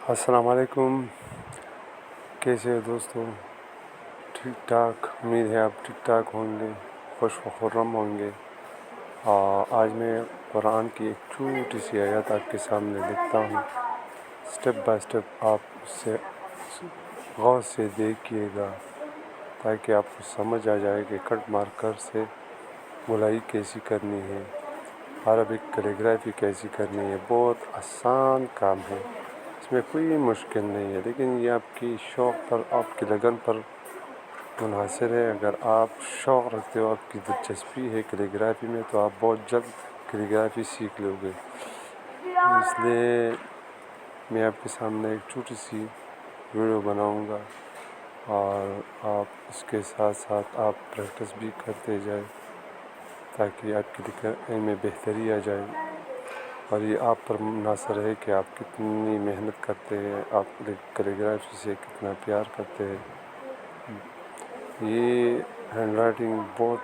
السلام علیکم، کیسے ہو دوستو؟ ٹھیک ٹھاک، امید ہے آپ ٹھیک ٹھاک ہوں گے، خوش و خرم ہوں گے۔ آج میں قرآن کی ایک چھوٹی سی آیت آپ کے سامنے لکھتا ہوں۔ سٹیپ بائی سٹیپ آپ اسے غور سے دیکھیے گا تاکہ آپ کو سمجھ آ جائے کہ کٹ مارکر سے گولائی کیسی کرنی ہے، عربک کیلیگرافی کیسی کرنی ہے۔ بہت آسان کام ہے، اس میں کوئی مشکل نہیں ہے، لیکن یہ آپ کی شوق پر، آپ کی لگن پر منحصر ہے۔ اگر آپ شوق رکھتے ہو، آپ کی دلچسپی ہے کیلیگرافی میں، تو آپ بہت جلد کیلیگرافی سیکھ لو گے۔ اس لیے میں آپ کے سامنے ایک چھوٹی سی ویڈیو بناؤں گا، اور آپ اس کے ساتھ ساتھ آپ پریکٹس بھی کرتے جائیں تاکہ آپ کی لکھائی میں بہتری آ جائے۔ اور یہ آپ پر منحصر ہے کہ آپ کتنی محنت کرتے ہیں، آپ کیلیگرافی سے کتنا پیار کرتے ہیں۔ یہ ہینڈ رائٹنگ بہت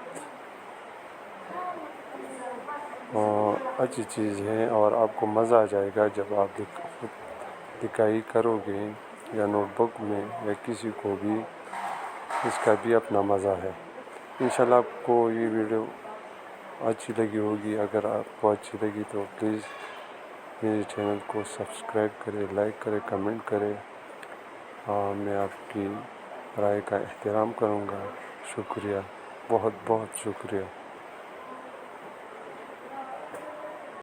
اچھی چیز ہے، اور آپ کو مزہ آ جائے گا جب آپ خود لکھائی کرو گے، یا نوٹ بک میں، یا کسی کو بھی، اس کا بھی اپنا مزہ ہے۔ انشاءاللہ آپ کو یہ ویڈیو اچھی لگی ہوگی۔ اگر آپ کو اچھی لگی تو پلیز میرے چینل کو سبسکرائب کریں، لائک کریں، کمنٹ کریں، اور میں آپ کی رائے کا احترام کروں گا۔ شکریہ، بہت بہت شکریہ۔